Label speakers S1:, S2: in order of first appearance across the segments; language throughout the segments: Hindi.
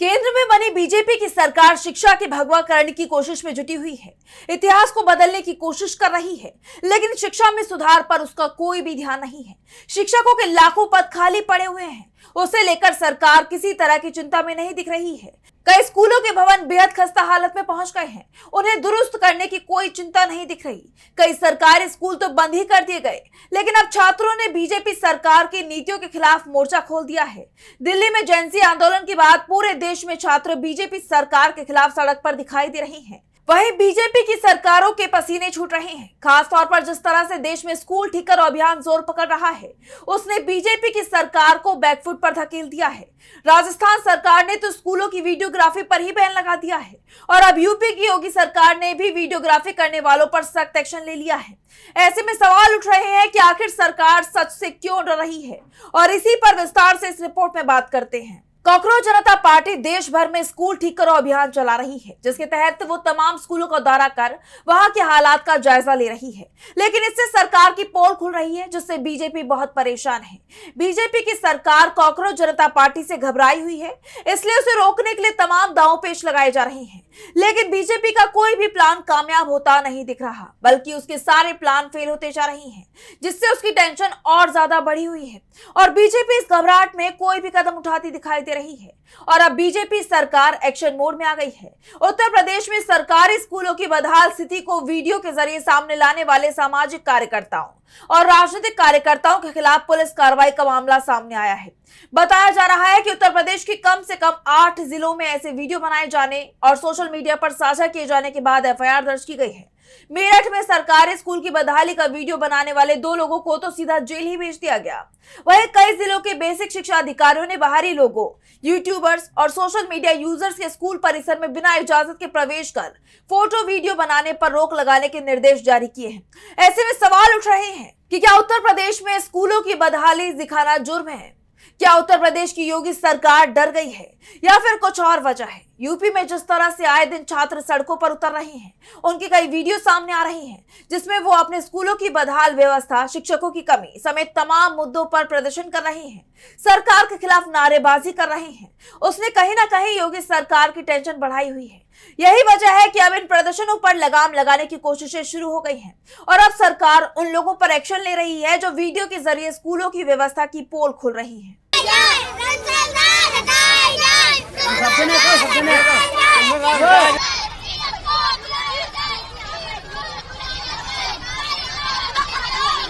S1: केंद्र में बनी बीजेपी की सरकार शिक्षा के भगवा करने की कोशिश में जुटी हुई है। इतिहास को बदलने की कोशिश कर रही है, लेकिन शिक्षा में सुधार पर उसका कोई भी ध्यान नहीं है। शिक्षकों के लाखों पद खाली पड़े हुए हैं, उसे लेकर सरकार किसी तरह की चिंता में नहीं दिख रही है। कई स्कूलों के भवन बेहद खस्ता हालत में पहुंच गए हैं, उन्हें दुरुस्त करने की कोई चिंता नहीं दिख रही। कई सरकारी स्कूल तो बंद ही कर दिए गए, लेकिन अब छात्रों ने बीजेपी सरकार की नीतियों के खिलाफ मोर्चा खोल दिया है। दिल्ली में जेन ज़ी आंदोलन के बाद पूरे देश में छात्र बीजेपी सरकार के खिलाफ सड़क पर दिखाई दे रहे हैं। वहीं बीजेपी की सरकारों के पसीने छूट रहे हैं। खास तौर पर जिस तरह से देश में स्कूल ठीक करो अभियान जोर पकड़ रहा है, उसने बीजेपी की सरकार को बैकफुट पर धकेल दिया है। राजस्थान सरकार ने तो स्कूलों की वीडियोग्राफी पर ही बैन लगा दिया है, और अब यूपी की योगी सरकार ने भी वीडियोग्राफी करने वालों पर सख्त एक्शन ले लिया है। ऐसे में सवाल उठ रहे हैं कि आखिर सरकार सच से क्यों डर रही है, और इसी पर विस्तार से इस रिपोर्ट में बात करते हैं। कॉकरोच जनता पार्टी देश भर में स्कूल ठीक करो अभियान चला रही है, जिसके तहत वो तमाम स्कूलों का दौरा कर वहां के हालात का जायजा ले रही है। लेकिन इससे सरकार की पोल खुल रही है, जिससे बीजेपी बहुत परेशान है। बीजेपी की सरकार कॉकरोच जनता पार्टी से घबराई हुई है, इसलिए उसे रोकने के लिए तमाम दांव पेच लगाए जा रहे हैं। लेकिन बीजेपी का कोई भी प्लान कामयाब होता नहीं दिख रहा, बल्कि उसके सारे प्लान फेल होते जा रहे हैं, जिससे उसकी टेंशन और ज्यादा बढ़ी हुई है। और बीजेपी इस घबराहट में कोई भी कदम उठाती दिखाई दे रही है, और अब बीजेपी सरकार एक्शन मोड में आ गई है। उत्तर प्रदेश में सरकारी स्कूलों की बदहाल स्थिति को वीडियो के जरिए सामने लाने वाले सामाजिक कार्यकर्ताओं और राजनीतिक कार्यकर्ताओं के खिलाफ पुलिस कार्रवाई का मामला सामने आया है। बताया जा रहा है कि उत्तर प्रदेश के कम से कम 8 जिलों में ऐसे वीडियो बनाए जाने और सोशल मीडिया पर साझा किए जाने के बाद एफआईआर दर्ज की गई है। मेरठ में सरकारी स्कूल की बदहाली का वीडियो बनाने वाले 2 लोगों को तो सीधा जेल ही भेज दिया गया। वहीं कई जिलों के बेसिक शिक्षा अधिकारियों ने बाहरी लोगों, यूट्यूबर्स और सोशल मीडिया यूजर्स के स्कूल परिसर में बिना इजाजत के प्रवेश कर फोटो वीडियो बनाने पर रोक लगाने के निर्देश जारी किए हैं। ऐसे में सवाल उठ रहे हैं कि क्या उत्तर प्रदेश में स्कूलों की बदहाली दिखाना जुर्म है? क्या उत्तर प्रदेश की योगी सरकार डर गई है, या फिर कुछ और वजह है? यूपी में जिस तरह से आए दिन छात्र सड़कों पर उतर रहे हैं, उनकी कई वीडियो सामने आ रही हैं, जिसमें वो अपने स्कूलों की बदहाल व्यवस्था, शिक्षकों की कमी समेत तमाम मुद्दों पर प्रदर्शन कर रहे हैं, सरकार के खिलाफ नारेबाजी कर रहे हैं। उसने कहीं ना कहीं योगी सरकार की टेंशन बढ़ाई हुई है। यही वजह है कि अब इन प्रदर्शनों पर लगाम लगाने की कोशिशें शुरू हो गई हैं, और अब सरकार उन लोगों पर एक्शन ले रही है जो वीडियो के जरिए स्कूलों की व्यवस्था की पोल खोल रही है।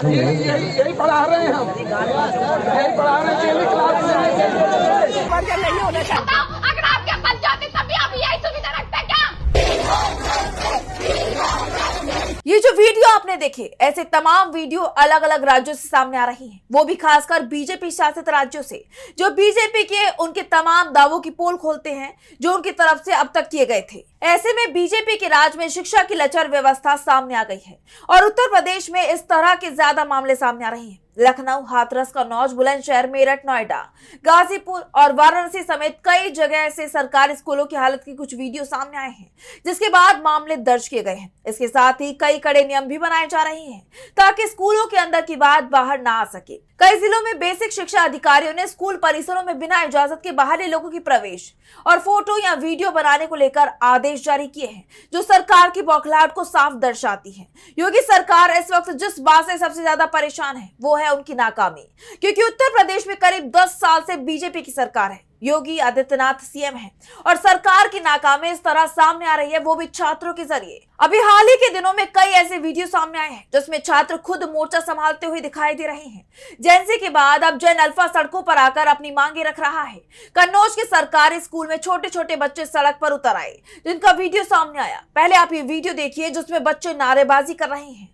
S2: यही पढ़ा रहे हैं हम, यही पढ़ा रहे हैं।
S3: अगर आपके बन जाते तभी आप यही सुविधा रखते क्या?
S1: ये जो वीडियो आपने देखे, ऐसे तमाम वीडियो अलग अलग राज्यों से सामने आ रही हैं, वो भी खासकर बीजेपी शासित राज्यों से, जो बीजेपी के उनके तमाम दावों की पोल खोलते हैं जो उनकी तरफ से अब तक किए गए थे। ऐसे में बीजेपी के राज में शिक्षा की लचर व्यवस्था सामने आ गई है, और उत्तर प्रदेश में इस तरह के ज्यादा मामले सामने आ रहे हैं। लखनऊ, हाथरस, कन्नौज, बुलंदशहर, मेरठ, नोएडा, गाजीपुर और वाराणसी समेत कई जगह से सरकारी स्कूलों की हालत की कुछ वीडियो सामने आए हैं, जिसके बाद मामले दर्ज किए गए हैं। इसके साथ ही कई कड़े नियम भी बनाए जा रहे हैं, ताकि स्कूलों के अंदर की बात बाहर ना आ सके। कई जिलों में बेसिक शिक्षा अधिकारियों ने स्कूल परिसरों में बिना इजाजत के बाहरी लोगों की प्रवेश और फोटो या वीडियो बनाने को लेकर आदेश जारी किए हैं, जो सरकार की बौखलाहट को साफ दर्शाती है। योगी सरकार इस वक्त जिस बात से सबसे ज्यादा परेशान है, वो है उनकी नाकामी, क्योंकि उत्तर प्रदेश में करीब 10 साल से बीजेपी की सरकार है, योगी आदित्यनाथ सीएम है, और सरकार की नाकामी इस तरह सामने आ रही है, वो भी छात्रों के जरिए। अभी हाल ही के दिनों में कई ऐसे वीडियो सामने आए हैं जिसमें छात्र खुद मोर्चा संभालते हुए दिखाई दे रहे हैं। जेन ज़ी के बाद अब जेन अल्फा सड़कों पर आकर अपनी मांगे रख रहा है। कन्नौज के सरकारी स्कूल में छोटे छोटे बच्चे सड़क पर उतर आए, जिनका वीडियो सामने आया। पहले आप ये वीडियो देखिए, जिसमें बच्चे नारेबाजी कर रहे हैं।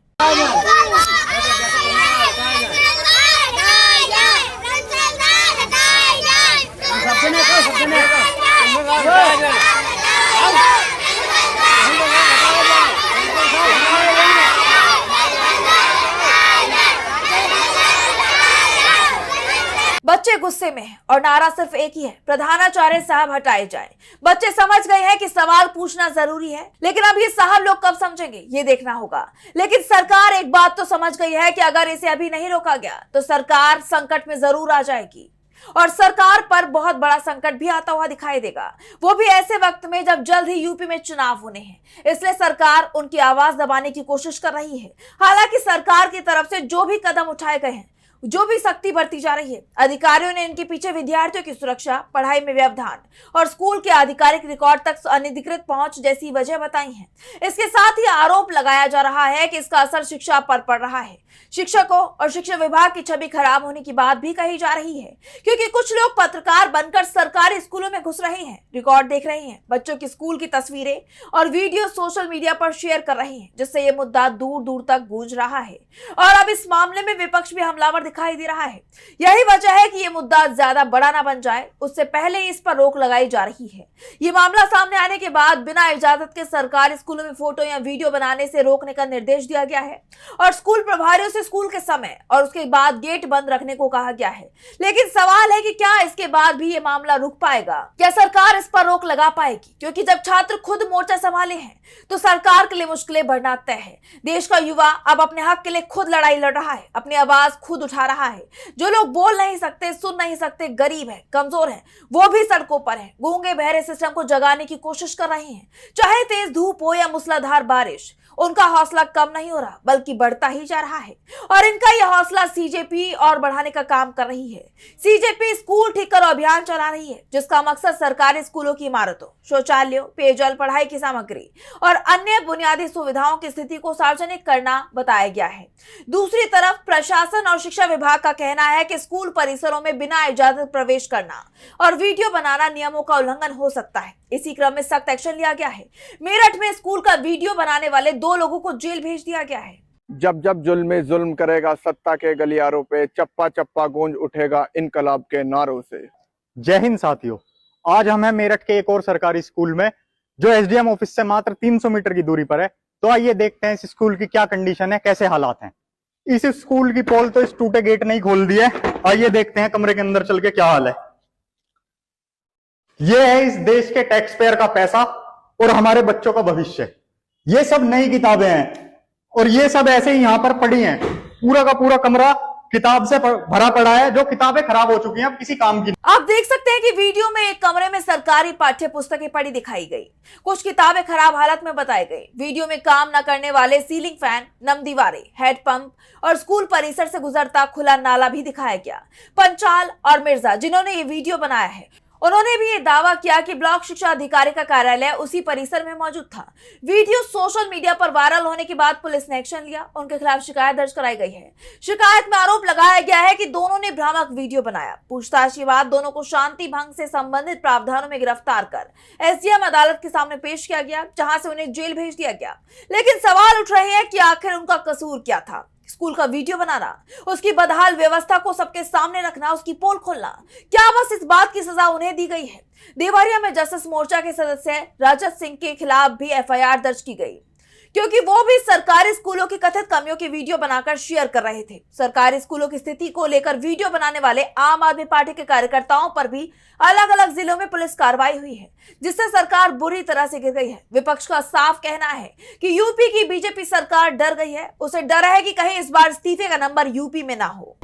S1: बच्चे गुस्से में हैं, और नारा सिर्फ एक ही है, प्रधानाचार्य साहब हटाए जाएं। बच्चे समझ गए हैं कि सवाल पूछना जरूरी है, लेकिन अब ये साहब लोग कब समझेंगे, ये देखना होगा। लेकिन सरकार एक बात तो समझ गई है कि अगर इसे अभी नहीं रोका गया तो सरकार संकट में जरूर आ जाएगी। और सरकार पर बहुत बड़ा संकट भी आता हुआ दिखाई देगा, वो भी ऐसे वक्त में जब जल्द ही यूपी में चुनाव होने हैं। इसलिए सरकार उनकी आवाज दबाने की कोशिश कर रही है। हालांकि सरकार की तरफ से जो भी कदम उठाए गए हैं, जो भी सख्ती बरती जा रही है, अधिकारियों ने इनके पीछे विद्यार्थियों की सुरक्षा, पढ़ाई में व्यवधान और स्कूल के आधिकारिक रिकॉर्ड तक अनधिकृत पहुंच जैसी वजह बताई है। इसके साथ ही आरोप लगाया जा रहा है कि इसका असर शिक्षा पर पड़ रहा है। शिक्षकों और शिक्षा विभाग की छवि खराब होने की बात भी कही जा रही है, क्योंकि कुछ लोग पत्रकार बनकर सरकारी स्कूलों में घुस रहे हैं, रिकॉर्ड देख रहे हैं, बच्चों की स्कूल की तस्वीरें और वीडियो सोशल मीडिया पर शेयर कर रहे हैं, जिससे ये मुद्दा दूर दूर तक गूंज रहा है। और अब इस मामले में विपक्ष भी हमलावर दिखाई दे रहा है। यही वजह है कि ये मुद्दा ज्यादा बड़ा ना बन जाए, उससे पहले ही इस पर रोक लगाई जा रही है। ये मामला सामने आने के बाद बिना इजाजत के सरकारी स्कूलों में फोटो या वीडियो बनाने से रोकने का निर्देश दिया गया है और स्कूल प्रभारियों से स्कूल के समय और उसके बाद गेट बंद रखने को कहा गया है। लेकिन सवाल है कि क्या इसके बाद भी ये मामला रुक पाएगा? क्या सरकार इस पर रोक लगा पाएगी? क्योंकि जब छात्र खुद मोर्चा संभाले हैं तो सरकार के लिए मुश्किलें बढ़ना तय है। देश का युवा अब अपने हक के लिए खुद लड़ाई लड़ रहा है, अपनी आवाज खुद उठा रहा है। जो लोग बोल नहीं सकते, सुन नहीं सकते, गरीब है, कमजोर है, वो भी सड़कों पर है, गूंगे बहरे सिस्टम को जगाने की कोशिश कर रहे हैं। चाहे तेज धूप हो या मूसलाधार बारिश, उनका हौसला कम नहीं हो रहा बल्कि बढ़ता ही जा रहा है। और इनका यह हौसला सीजेपी और बढ़ाने का काम कर रही है। सीजेपी स्कूल ठीक करो अभियान चला रही है, जिसका मकसद सरकारी स्कूलों की इमारतों, शौचालयों, पेयजल, पढ़ाई की सामग्री और अन्य बुनियादी सुविधाओं की स्थिति को सार्वजनिक करना बताया गया है। दूसरी तरफ प्रशासन और शिक्षा विभाग का कहना है कि स्कूल परिसरों में बिना इजाजत प्रवेश करना और वीडियो बनाना नियमों का उल्लंघन हो सकता है। इसी क्रम में सख्त एक्शन लिया गया है। मेरठ में स्कूल का वीडियो बनाने वाले 2 लोगों को जेल भेज दिया गया है।
S4: जब जब जुल्म जुल्म करेगा सत्ता के गलियारों पे, चप्पा चप्पा गूंज उठेगा इनकलाब के नारों से।
S5: जय हिंद साथियों, आज हम हैं मेरठ के एक और सरकारी स्कूल में, जो एसडीएम ऑफिस से मात्र 300 मीटर की दूरी पर है। तो आइए देखते हैं इस स्कूल की क्या कंडीशन है, कैसे हालात हैं। इस स्कूल की पोल तो इस टूटे गेट ने ही खोल दी है। आइए देखते हैं कमरे के अंदर चल के क्या हाल है। ये है इस देश के टैक्स पेयर का पैसा और हमारे बच्चों का भविष्य। ये सब नई किताबें हैं और ये सब ऐसे ही यहां पर पड़ी हैं। पूरा का पूरा कमरा किताब से भरा पड़ा है, जो किताबें खराब हो चुकी हैं, अब किसी काम की।
S1: आप देख सकते हैं कि वीडियो में एक कमरे में सरकारी पाठ्य पुस्तकें पड़ी दिखाई गई, कुछ किताबें खराब हालत में बताई गई। वीडियो में काम न करने वाले सीलिंग फैन, नम दीवारें, हेडपंप और स्कूल परिसर से गुजरता खुला नाला भी दिखाया गया। पंचाल और मिर्जा, जिन्होंने ये वीडियो बनाया है, उन्होंने भी ये दावा किया कि ब्लॉक शिक्षा अधिकारी का कार्यालय उसी परिसर में मौजूद था। वीडियो सोशल मीडिया पर वायरल होने के बाद पुलिस ने एक्शन लिया, उनके खिलाफ शिकायत दर्ज कराई गई है। शिकायत में आरोप लगाया गया है कि दोनों ने भ्रामक वीडियो बनाया। पूछताछ के बाद दोनों को शांति भंग से संबंधित प्रावधानों में गिरफ्तार कर एसडीएम अदालत के सामने पेश किया गया, जहां से उन्हें जेल भेज दिया गया। लेकिन सवाल उठ रहे हैं कि आखिर उनका कसूर क्या था? स्कूल का वीडियो बनाना, उसकी बदहाल व्यवस्था को सबके सामने रखना, उसकी पोल खोलना, क्या बस इस बात की सजा उन्हें दी गई है? देवरिया में जस्टिस मोर्चा के सदस्य रजत सिंह के खिलाफ भी एफआईआर दर्ज की गई, क्योंकि वो भी सरकारी स्कूलों की कथित कमियों की वीडियो बनाकर शेयर कर रहे थे। सरकारी स्कूलों की स्थिति को लेकर वीडियो बनाने वाले आम आदमी पार्टी के कार्यकर्ताओं पर भी अलग अलग जिलों में पुलिस कार्रवाई हुई है, जिससे सरकार बुरी तरह से गिर गई है। विपक्ष का साफ कहना है कि यूपी की बीजेपी सरकार डर गई है। उसे डर है कि कहीं इस बार इस्तीफे का नंबर यूपी में ना हो।